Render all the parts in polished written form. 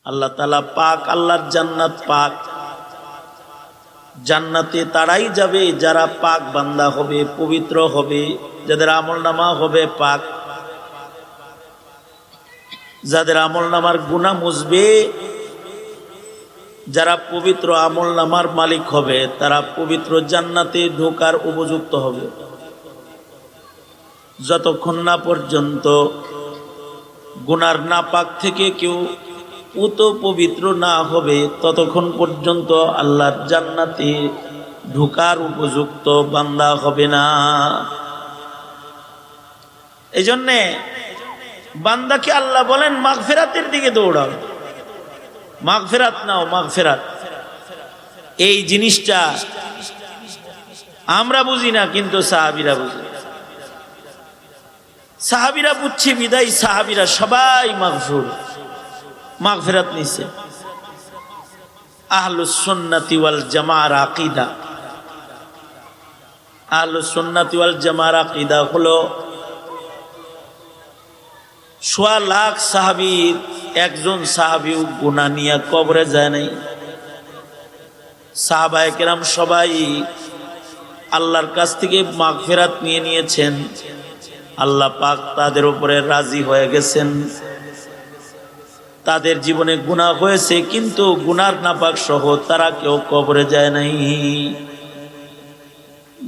আল্লাহ তাআলা পাক, আল্লাহর জান্নাত পাক। জান্নাতে তারাই যাবে যারা পাক বান্দা হবে, পবিত্র হবে, যাদের আমলনামা হবে পাক, যাদের আমলনামার গুনাহ মুছবে, যারা পবিত্র আমলনামার মালিক হবে, তারা পবিত্র জান্নাতে ঢোকার উপযুক্ত হবে। যতক্ষণ না পর্যন্ত গুনার নাপাক থেকে কেউ পবিত্র না হবে, ততক্ষণ পর্যন্ত আল্লাহর জান্নাতে ঢোকার উপযুক্ত বান্দা হবে না। এই জন্যে বান্দাকে আল্লাহ বলেন মাগফিরাতের দিকে দৌড়াও, মাগফিরাত নাও, মাগফিরাত। এই জিনিসটা আমরা বুঝি না, কিন্তু সাহাবীরা বুঝে। সাহাবীরা বুঝছে বিদায় সাহাবীরা সবাই মাগফুর, মাগফিরাত নিছে। আহলুস সুন্নাতি ওয়াল জামাআর আকীদা, আহলুস সুন্নাতি ওয়াল জামাআর আকীদা হলো ১০০ লাখ সাহাবীর একজন সাহাবীও গুনাহ নিয়ে কবরে যায় নাই। সাহাবায়ে কেরাম সবাই আল্লাহর কাছ থেকে মাগফিরাত নিয়ে নিয়েছেন। আল্লাহ পাক তাদের উপরে রাজি হয়ে গেছেন। তাদের জীবনে গুনাহ হয়েছে, কিন্তু গুনার নাপাক সহ তারা কেউ কবরে যায় নাই।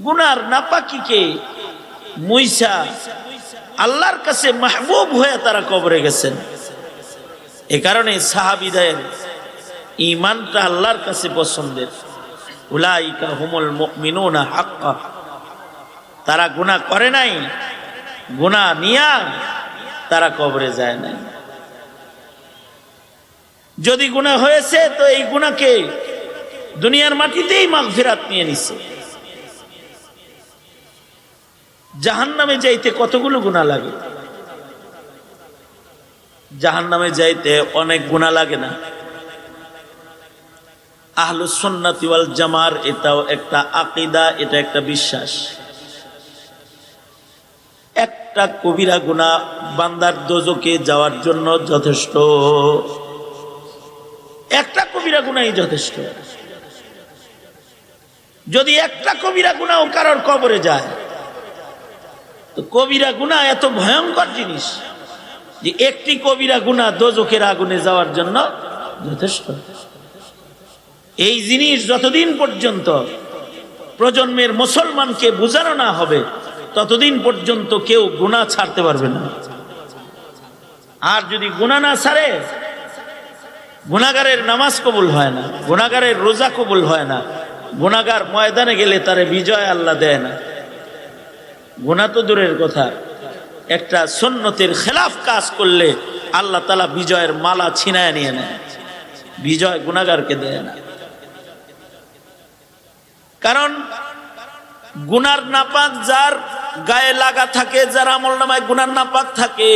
গুনার নাপাকিকে মুইসা আল্লাহর কাছে মাহবুব হয়ে তারা কবরে গেছেন। এ কারণে সাহাবীদের ঈমানটা আল্লাহর কাছে পছন্দের। উলাইকা হুমুল মুমিনুনা হাক্কা। তারা গুনাহ করে নাই, গুনাহ নিয়া তারা কবরে যায় নাই। যদি গুনাহ হয়েছে তো এই গুনাহকে দুনিয়ার মাটিতেই মাগফিরাত নিয়ে নিছে। জাহান্নামে যাইতে কতগুলো গুনাহ লাগে? জাহান্নামে যাইতে অনেক গুনাহ লাগে না? আহলুস সুন্নাতি ওয়াল জামার এটাও একটা আকীদা, এটা একটা বিশ্বাস। একটা কবিরা গুনাহ বান্দার দোজখে যাওয়ার জন্য যথেষ্ট। একটা কবিরা গুনাহই যথেষ্ট। যদি একটা কবিরা গুনাহ কারোর কবরে যায়, তো কবিরা গুনাহ এত ভয়ঙ্কর জিনিস যে একটি কবিরা গুনাহ দোজখের আগুনে যাওয়ার জন্য যথেষ্ট। এই জিনিস যতদিন পর্যন্ত প্রজন্মের মুসলমানকে বোঝানো না হবে, ততদিন পর্যন্ত কেউ গুনাহ ছাড়তে পারবে না। আর যদি গুনাহ না ছাড়ে, গুনাহগারের নামাজ কবুল হয় না, গুনাহগারের রোজা কবুল হয় না, গুনাহগার ময়দানে গেলে তারে বিজয় আল্লাহ দেয় না। গুনাহ তো দূরের কথা, একটা সুন্নতের খেলাফ কাজ করলে আল্লাহ তাআলা বিজয়ের মালা ছিনায় নিয়ে নেয়, বিজয় গুনাহগারকে দেয় না। কারণ গুনার নাপাক যার গায়ে লাগা থাকে, যার আমলনামায় গুনার নাপাক থাকে,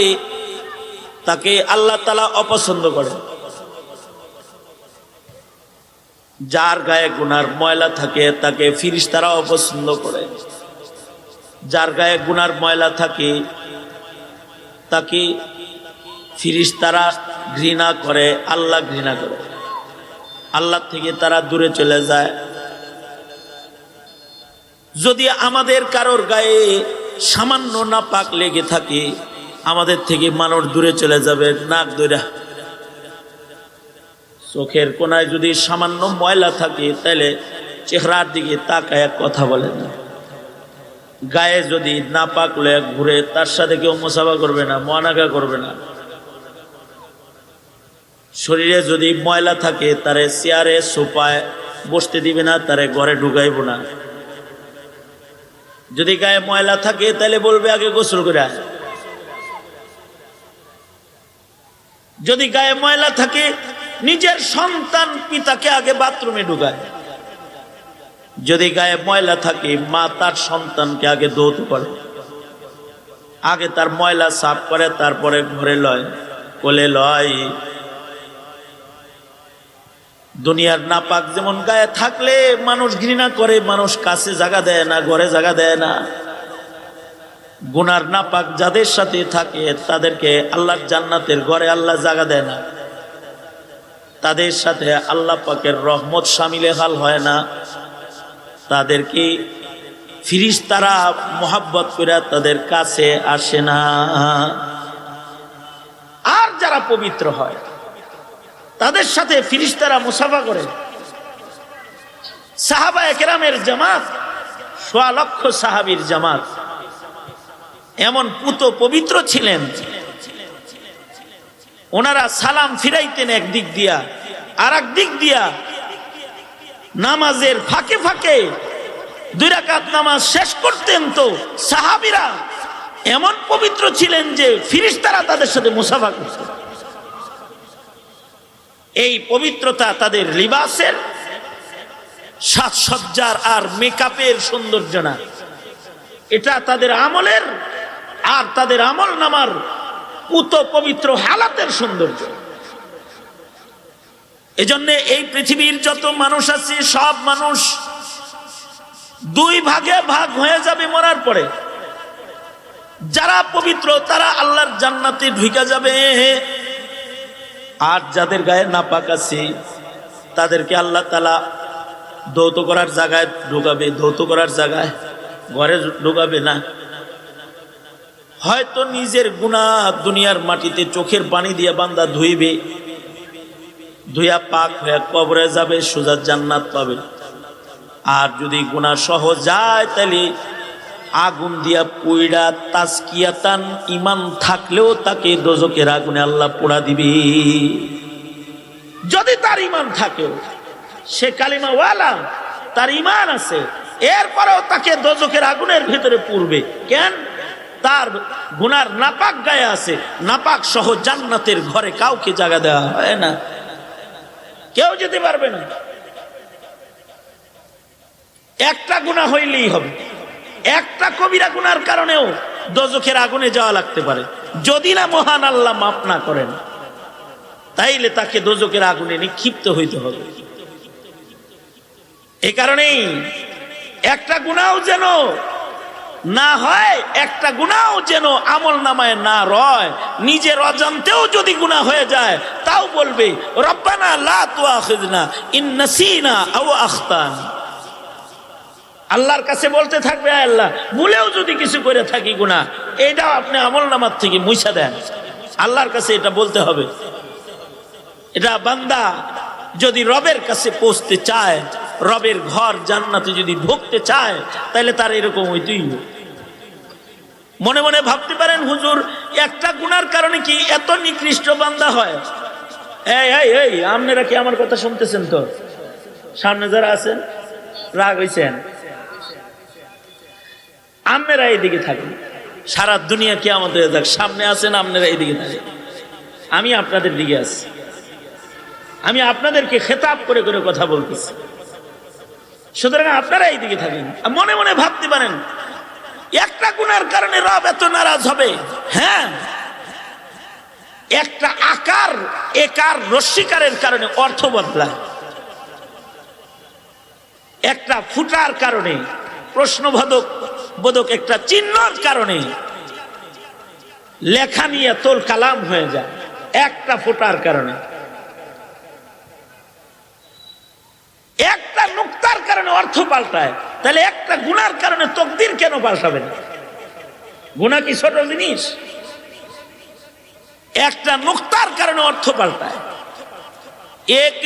তাকে আল্লাহ তাআলা অপছন্দ করে। যার গায়ে গুনার ময়লা থাকে তাকে ফেরেশতারা অপছন্দ করে। যার গায়ে গুনার ময়লা থাকে তাকে ফেরেশতারা ঘৃণা করে, আল্লাহ ঘৃণা করে। আল্লাহ থেকে তারা দূরে চলে যায়। যদি আমাদের কারোর গায়ে সামান্য নাপাক লেগে থাকে, আমাদের থেকে মানুষ দূরে চলে যাবে নাক ধইরা। চোখের কোনায় যদি সামান্য ময়লা থাকে, তাহলে চেহারার দিকে তাকায় কথা বলে না। গায়ে যদি নাপাক লয়ে ঘুরে, তার সাথে কেউ মুসাফা করবে না, মুআনাকা করবে না। শরীরে যদি ময়লা থাকে, তারে চেয়ারে সোফায় বসতে দিবে না, তারে ঘরে ঢুকাইব না। যদি গায়ে ময়লা থাকে, তাহলে বলবে আগে গোসল করে আয়। যদি গায়ে ময়লা থাকে, নিজের সন্তান পিতাকে আগে বাথরুমে ঢুকায়। যদি গায়ে ময়লা থাকে, মা তার সন্তানকে আগে ধৌত করে, আগে তার ময়লা সাফ করে, তারপরে ঘরে লয়, কোলে লয়। দুনিয়ার নাপাক যেমন গায়ে থাকলে মানুষ ঘৃণা করে, মানুষ কাছে জায়গা দেয় না, ঘরে জায়গা দেয় না, গুনার নাপাক যাদের সাথে থাকে তাদেরকে আল্লাহর জান্নাতের ঘরে আল্লাহ জায়গা দেয় না। তাদের সাথে আল্লাহ পাকের রহমত শামিলে হাল হয় না, তাদেরকে ফিরিস্তারা মোহাব্বত করে তাদের কাছে আসে না। আর যারা পবিত্র হয় তাদের সাথে ফিরিস্তারা মুসাফা করে। সাহাবায়ে কেরামের জামাত, ১০০ লক্ষ সাহাবীর জামাত এমন পুত পবিত্র ছিলেন, ওনারা সালাম ফিরাইতেন একদিক দিয়া, আর এক দিক দিয়া নামাজের ফাঁকে ফাঁকে 2 রাকাত নামাজ শেষ করতেন। তো সাহাবীরা এমন পবিত্র ছিলেন যে ফিরিস্তারা তাদের সাথে মুসাফা করতেন। এই পবিত্রতা তাদের লিবাসের, সাজসজ্জার আর মেকআপের সৌন্দর্য না, এটা তাদের আমলের আর তাদের আমল নামার পুত পবিত্র হালাতের সৌন্দর্য। এজন্য এই পৃথিবীর যত মানুষ আছে সব মানুষ 2 ভাগে ভাগ হয়ে যাবে মরার পরে। যারা পবিত্র তারা আল্লাহর জান্নাতে ঢুকে যাবে, আর যাদের গায়ে নাপাক আছে তাদেরকে আল্লাহ তাআলা ধৌত করার জায়গায় ঢুকাবে, ধৌত করার জায়গায়, ঘরে ঢুকাবে না। হয়তো নিজের গুনাহ দুনিয়ার মাটিতে চোখের পানি দিয়ে বান্দা ধুইবে, ধুইয়া পাক হয়ে কবরে যাবে, সোজা জান্নাত পাবে। আর যদি গুনাহ সহ যায় তাহলে আগুন দিয়া পুইড়া তাজকিয়াতান ঈমান থাকলেও তাকে দোজখের আগুনে আল্লাহ পোড়া দিবে। যদি তার ঈমান থাকে, সে কালিমা ওয়ালা, তার ঈমান আছে, এরপরেও তাকে দোজখের আগুনের ভিতরে পুড়বে। কেন? তার গুনার নাপাক গায়ে আছে। নাপাক সহ জান্নাতের ঘরে কাউকে জায়গা দেওয়া হয় না, কেউ যেতে পারবে না। একটা গুনাহ হইলেই হবে, একটা কবিরা গুনার কারণেও দোজখের আগুনে যাওয়া লাগতে পারে। যদি না মহান আল্লাহ মাফ না করেন, তাইলে তাকে দোজখের আগুনে নিক্ষিপ্ত হইতে হবে। এই কারণেই একটা গুনাহ যেন না হয়, একটা গুনাহ যেন আমল নামায় না রয়। নিজের অজান্তেও যদি গুনাহ হয়ে যায় তাও বলবে রব্বানা লা তুআখিযনা ইন নাসিনা আও আখতানা। আল্লাহর কাছে বলতে থাকবে, আয় আল্লাহ, ভুলেও যদি কিছু করে থাকি গুনাহ, এটাও আপনি আমল নামার থেকে মুছা দেন। আল্লাহর কাছে এটা বলতে হবে। এটা বান্দা যদি রবের কাছে পৌঁছতে চায়, রবের ঘর জান্নাতে যদি ঢুকতে চায়, তাহলে তার এরকম হইতেই হবে। মনে মনে ভাবতে পারেন, হুজুর একটা গুনার কারণে কি এত নিকৃষ্ট বান্দা হয়? এই আপনারা কি আমার কথা শুনতেছেন? তো সামনে যারা আছেন রাগ হইছেন, আপনারা এইদিকে থাকেন, সারা দুনিয়া কিয়ামত হয়ে যাক, সামনে আছেন আপনারা এইদিকে থাকেন, আমি আপনাদের দিকে আছি। আমি আপনাদেরকে খেতাব করে করে কথা বলতেছি, সুতরাং আপনারা এইদিকে থাকেন। মনে মনে ভাবতে পারেন একটা গুনার কারণে রব এত নারাজ হবে? হ্যাঁ, একটা আকার একার রস্যিকারের কারণে অর্থ বদলায়, একটা ফুটার কারণে, প্রশ্নবোধক একটা চিহ্নর কারণে লেখা নিয়ে তোল কালাম হয়ে যায়। একটা ফুটার কারণে, একটা নুক্তার কারণে অর্থ পাল্টায়। তাহলে একটা গুনার কারণে তকদির কেন পাল্টাবে না? গুনাহ কি ছোট জিনিস? একটা নুক্তার কারণে অর্থ পাল্টায়। এক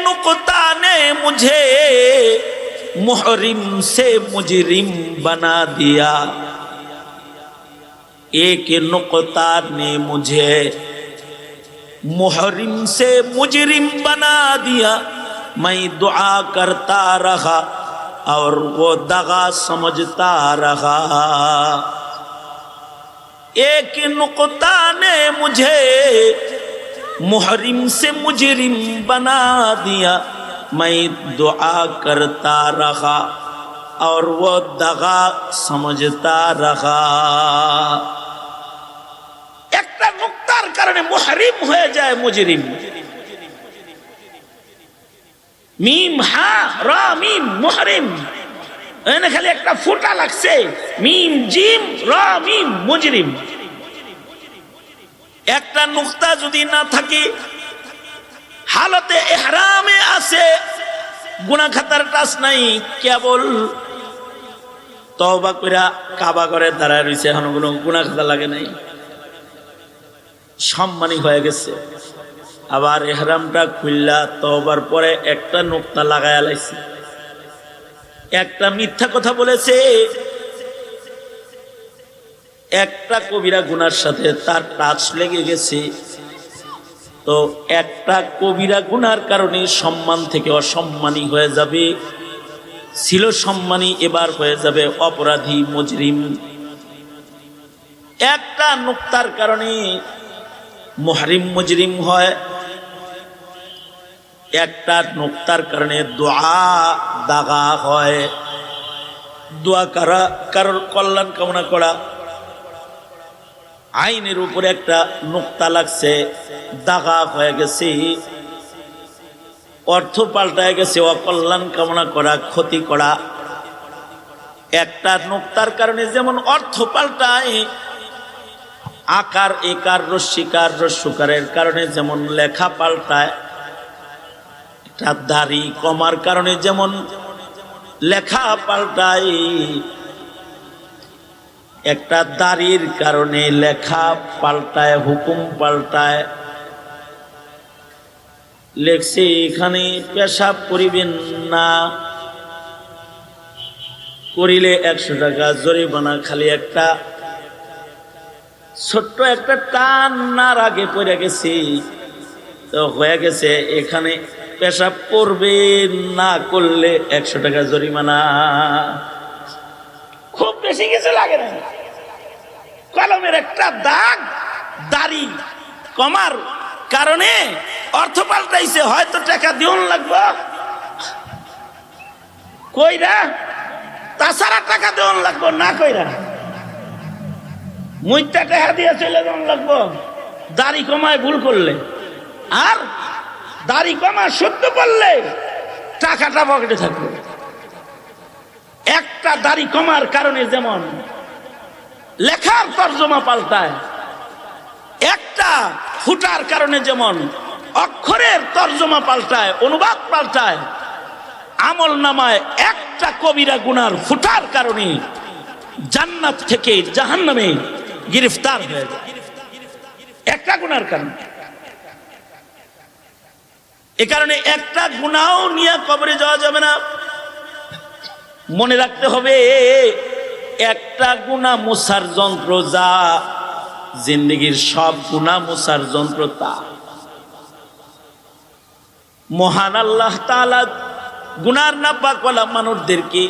नुक्ता ने मुझे मुहरिम से मुजरिम बना दिया। एक नुक्ता ने मुझे मुहरिम से मुजरिम बना दिया। मैं दुआ करता रहा और वो दगा समझता रहा। एक नुक्ता ने मुझे मुहरिम से मुजरिम बना दिया। मैं दुआ करता रहा और वो दगा समझता रहा। একটা নুক্তার কারণে মুহরিম হয়ে যায় মুজরিম। মিম হা রা মিম মুহরিম, এখানে খালি একটা ফুটা লাগছে, মিম জিম রা মিম মুজরিম। একটা নুকতা যদি না থাকে, হালতে ইহরামে আছে, গুনাহ খাতার টাচ নাই, কেবল তওবা কইরা কাবা করে দাঁড়ায় রইছে, এখনো কোনো গুনাহ খাতা লাগে নাই, সম্মানী হয়ে গেছে। আবার ইহরামটা খুললা তওবার পরে একটা নুকতা লাগায়া লাইছে, একটা মিথ্যা কথা বলেছে, একটা কবিরা গুনার সাথে তার টাচ লেগে গেছে। তো একটা কবিরা গুনার কারণে সম্মান থেকে অসম্মানী হয়ে যাবে, ছিল সম্মানী এবার হয়ে যাবে অপরাধী, মুজরিম। একটা নুকতার কারণে মুহরিম মুজরিম হয়, একটা নুকতার কারণে দোয়া দাগা হয়। দোয়া করা, কারোর কল্যাণ কামনা করা, আইনের উপরে একটা নুকতা লাগছে, দাগা হয়ে গেছে, অর্থ পাল্টায় গেছে, অকল্যাণ কামনা করা, ক্ষতি করা। একটা নুকতার কারণে যেমন অর্থ পাল্টায়, আকার একার রস্যিকার রস্যকারের কারণে যেমন লেখা পাল্টায়, একটা দাড়ি কমার কারণে যেমন লেখা পাল্টায়, একটা দাড়ির কারণে লেখা পাল্টায়, হুকুম পাল্টায়। লেখছে এখানে পেশাব করিবেন না, করিলে 100 টাকা জরিমানা। খালি একটা ছোট্ট একটা টান নার আগে পড়ে গেছি, তো হয়ে গেছে এখানে পেশাব করবে না, করলে 100 টাকা জরিমানা। খুব বেশি কিছু লাগে না, কলমের একটা দাগ, দাড়ি কমার কারণে অর্থ পাল্টাইছে, হয়তো টাকা দিউন লাগবে, কইরা তাছাড়া টাকা দিউন লাগবে না, কইরা মুইটা টাকা দিয়ে চলে যাওয়ান লাগবো দাড়ি কমায় ভুল করলে। আর দাড়ি কমা শুদ্ধ করলে টাকাটা পকেটে থাকবে। একটা দাড়ি কমার কারণে যেমন লেখার তর্জমা পাল্টায়, একটা ফুটার কারণে যেমন অক্ষরের তর্জমা পাল্টায়, অনুবাদ পাল্টায়, আমল নামায় একটা কবিরা গুনার ফুটার কারণে জান্নাত থেকে জাহান্নামে গ্রেফতার হয়ে যায়, একটা গুনার কারণে। এ কারণে একটা গুনাও নিয়ে কবরে যাওয়া যাবে না। মনে রাখতে হবে, একটা গুনাহ মুছার যন্ত্র যা, জিন্দেগীর সব গুনাহ মুছার যন্ত্র তা। মহান আল্লাহ তাআলা গুনার নাপাক ওয়ালা মানুষদেরকে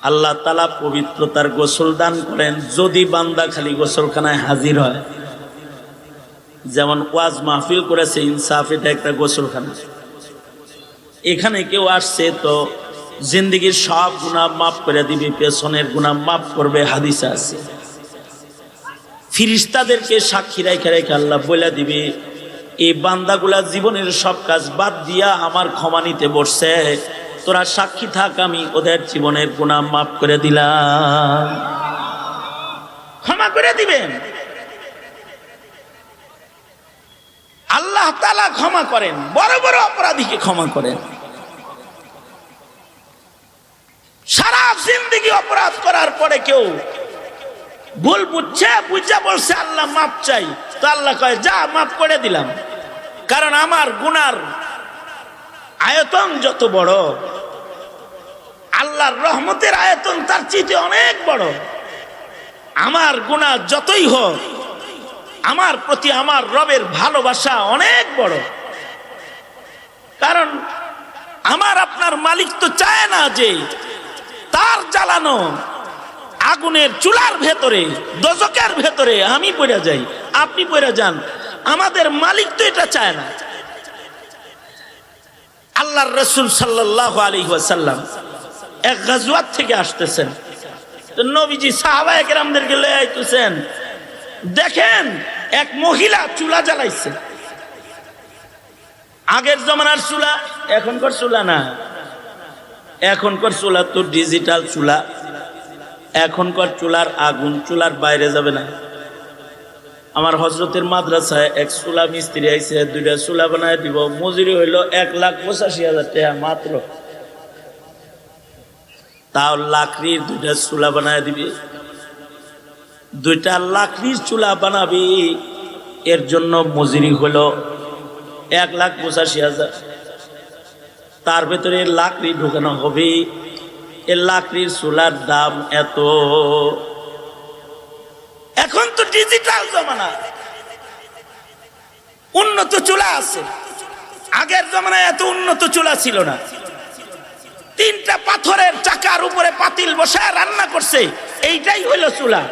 আল্লাহ তাআলা পবিত্রতার গোসল দান করেন যদি বান্দা খালি গোসলখানায় হাজির হয়। যেমন ওয়াজ মাহফিল করেছে ইনসাফ, এটা একটা গোসলখানা, এখানে কেউ আসছে তো জিন্দেগীর সব গুনাহ মাফ করে দিবে, পেছনের গুনাহ মাফ করবে, হাদিসে আছে। ফিরিস্তাদেরকে সাক্ষী রেখে রেখে আল্লাহ বলে দিবে, এই বান্দাগুলা জীবনের সব কাজ বাদ দিয়া আমার ক্ষমা নিতে বসছে, তোরা সাক্ষী থাক, আমি ওদের জীবনের গুনাহ মাফ করে দিলাম। ক্ষমা করে দিবেন আল্লাহ তাআলা, ক্ষমা করেন, বড় বড় অপরাধীকে ক্ষমা করেন। সারা জিন্দেগি অপরাধ করার পরে কেউ ভুল বুঝছে, বুঝা বলছে আল্লাহ মাপ চাই, তো আল্লাহ কয় যা মাফ করে দিলাম। কারণ আমার গুনার আয়তন যত বড়, আল্লাহর রহমতের আয়তন তার চেয়ে অনেক বড়। আমার গুনাহ যতই হোক, আমার প্রতি আমার রবের ভালোবাসা অনেক বড়। কারণ আমার আপনার মালিক তো চায় না যে তার জ্বালানো আগুনের চুলার ভেতরে, দোজকের ভেতরে আমি পড়ে যাই, আপনি পড়ে যান। আমাদের মালিক তো এটা চায় না। আল্লাহর রাসূল সাল্লাল্লাহু আলাইহি ওয়াসাল্লাম এক গাজওয়াত থেকে আসতেছেন, তো নবীজি সাহাবায়ে কেরামদেরকে লয়ে আইতেছেন। দেখেন এক মহিলা চুলা জ্বালাইছে। আগের জমানার চুলা, এখনকার চুলা না। এখনকার চুলা তো ডিজিটাল চুলা, এখনকার চুলার আগুন চুলার বাইরে যাবে না। আমার হজরতের মাদ্রাসায় এক চুলা মিস্ত্রি আইছে, 2টা চুলা বানায় দিব, মজুরি হইল 1,85,000 টাকা মাত্র। তাও লাকড়ির 2টা চুলা বানায় দিবি, 2টা লাকড়ির চুলা বানাবি, এর জন্য মজুরি হলো 1,85,000। তার ভেতরে লাকড়ি ঢোকানো হবে, এই লাকড়ির চুলার দাম এত। এখন তো ডিজিটাল জমানা, উন্নত চুলা আছে, আগের জমানায় এত উন্নত চুলা ছিল না। 3টা পাথরের চাকার উপরে পাতিল বসায় রান্না করছে, এইটাই হইল চুলা।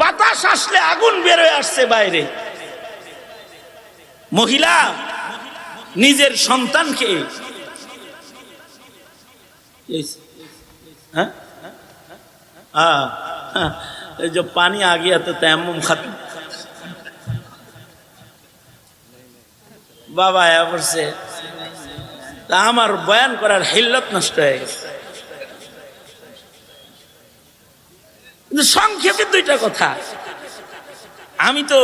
বাতাস আসলে আগুন বেরোয় আসছে বাইরে। মহিলা নিজের সন্তানকে जो पानी आ गया तो तयम्मुम खत्म। बाबा आया से আমার বয়ান করার হিল্লত নষ্ট হয়ে গেছে। সংক্ষেপে 2টা কথা। আমি তো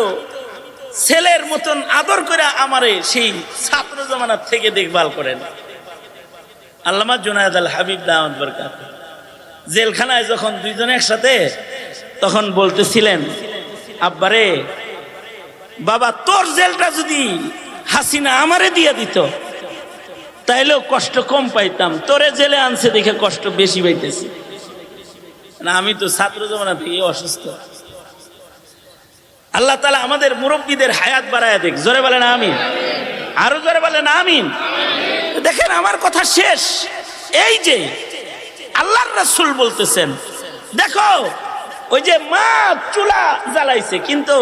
ছেলের মতন আদর করে আমারে সেই ছাত্র জমানার থেকে দেখভাল করেন আল্লামা জুনায়েদ আল হাবিব দাওয়াত বরকাত। জেলখানায় যখন 2 জন একসাথে, তখন বলতেছিলেন, আব্বারে বাবা তোর জেলটা যদি হাসিনা আমারে দিয়ে দিত তাইলেও কষ্ট কম পাইতাম, তোরে জেলে আনছে দেখে কষ্ট বেশি পাইতেছি। না, আমি তো ছাত্র জমানা থেকে অসুস্থ। আল্লাহ তাআলা আমাদের মুরব্বীদের হায়াত বাড়ায় দেখ। জোরে বলেন আমিন, আরো জোরে বলেন আমিন। দেখেন আমার কথা শেষ। এই যে আল্লাহর রাসূল বলতেছেন, দেখো ওই যে মা চুলা জ্বালাইছে, কিন্তু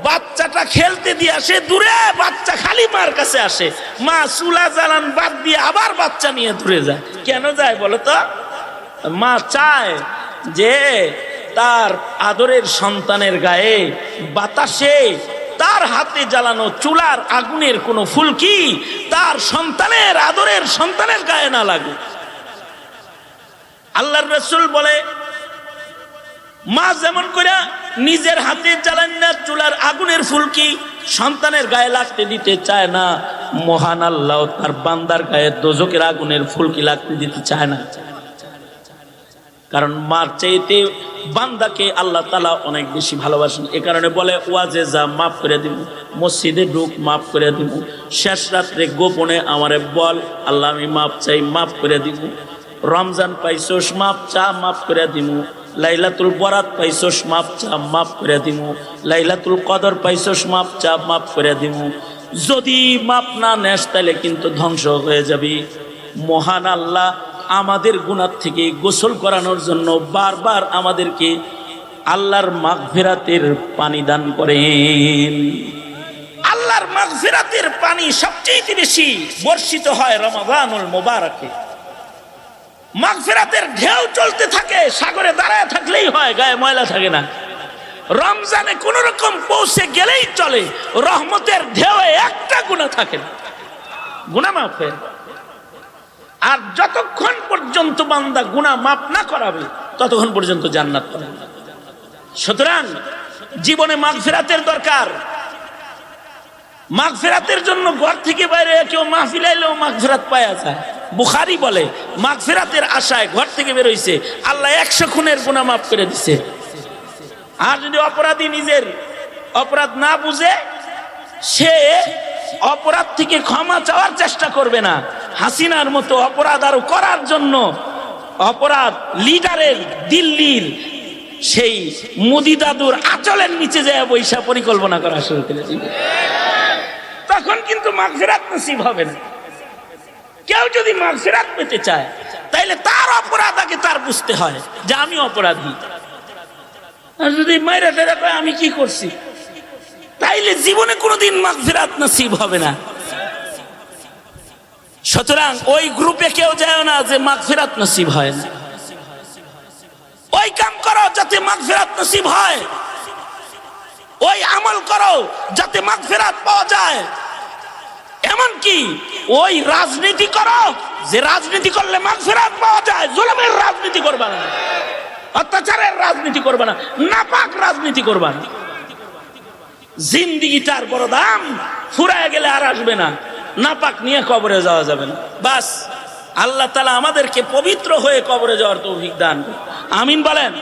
বাচ্চাটা খেলতে দিয়ে আসে দূরে, বাচ্চা খালি মার কাছে আসে। মা চুলা জ্বালান বাদ দিয়ে আবার বাচ্চা নিয়ে দূরে যায়। কেন যায় বলো তো? মা চায় যে তার আদরের সন্তানের গায়ে বাতাসে তার হাতে জ্বালানো চুলার আগুনের কোনো ফুলকি তার সন্তানের আদরের সন্তানের গায়ে না লাগে। আল্লাহর রাসূল বলে, মা যেমন করে নিজের হাতে জ্বালান না চুলার আগুনের ফুলকি সন্তানের গায়ে লাগতে দিতে চায় না, মহান আল্লাহ তার বান্দার গায়ে দোজখের আগুনের ফুলকি লাগতে দিতে চায় না। কারণ মার চাইতে বান্দাকে আল্লাহ তাআলা অনেক বেশি ভালোবাসেন। এ কারণে বলে, ওয়াজে যা মাফ করে দিব, মসজিদে ঢুক মাফ করে দিব, শেষ রাত্রে গোপনে আমারে বল আল্লাহ আমি মাফ চাই, মাফ করে দিব। রমজান পাইছোস মাফ চা, মাফ করে দিব। লাইলাতুল বরাত পাইছোস মাফ চা, মাফ করে দিব। লাইলাতুল কদর পাইছোস মাফ চা, মাফ করে দিব। যদি মাফ না নেস তাহলে কিন্তু ধ্বংস হয়ে যাবি। মহান আল্লাহ আমাদের গুনাহ থেকে গোসল করানোর জন্য বারবার আমাদেরকে আল্লাহর মাগফিরাতের পানি দান করেন। আল্লাহর মাগফিরাতের পানি সবচেয়ে বেশি বর্ষিত হয় রমাদানুল মুবারকে। মাগফিরাতের ঢেউ চলতে থাকে, সাগরে দাঁড়ায় থাকলেই হয়, গায়ে ময়লা থাকে না। রমজানে কোন রকম পৌঁছে গেলেই চলে, রহমতের ঢেউয়ে একটা গুনাহ থাকে না, গুনাহ মাফ হয়। আর যতক্ষণ পর্যন্ত বান্দা গুনাহ মাফ না করাবে ততক্ষণ পর্যন্ত জান্নাত পাবে না। সুতরাং জীবনে মাগফিরাতের দরকার। মাগফিরাতের জন্য ঘর থেকে বাইরে কেউ মাহফিল আইলেও মাগফিরাত পাওয়া যায়। বুখারী বলে, মাগফিরাতের আশায় ঘর থেকে বের হইছে, আল্লাহ 100 খুনের গুনাহ মাফ করে দিছে। আর যদি অপরাধী নিজের অপরাধ না বুঝে, সে অপরাধ থেকে ক্ষমা চাওয়ার চেষ্টা করবে না। হাসিনার মতো অপরাধ আরো করার জন্য অপরাধ লিডারের দিল্লির সেই মোদি দাদুর আঁচলের নিচে যায় বৈশা পরিকল্পনা করা শুরু করে দিবে। তখন কিন্তু মাগফিরাত নসিব হবে না। কেউ যদি মাগফিরাত পেতে চায় তাইলে তার অপরাধ আগে তার বুঝতে হয় যে আমি অপরাধী। আর যদি মাইরা টেরা কয় আমি কি করছি, তাইলে জীবনে কোনোদিন মাগফিরাত নসিব হবে না। সুতরাং ওই গ্রুপে কেউ যায় না যে মাগফিরাত নসিব হয় না। ওই কাম করো যাতে মাগফিরাত নসিব হয়, ওই আমল করো যাতে মাগফিরাত পাওয়া যায়। এমনকি ওই রাজনীতি করো যে রাজনীতি করলে মাগফিরাত পাওয়া যায়। জুলুমের রাজনীতি করবা না, অত্যাচারের রাজনীতি করবা না, নাপাক রাজনীতি করবা না। জিন্দিগিটার বড় দাম, ফুরায় গেলে আর আসবে না, নাপাক নিয়ে কবরে যাওয়া যাবে না। বাস আল্লাহ তাআলা আমাদেরকে পবিত্র হয়ে কবরে যাওয়ার তৌফিক দান করুন। আমিন বলেন।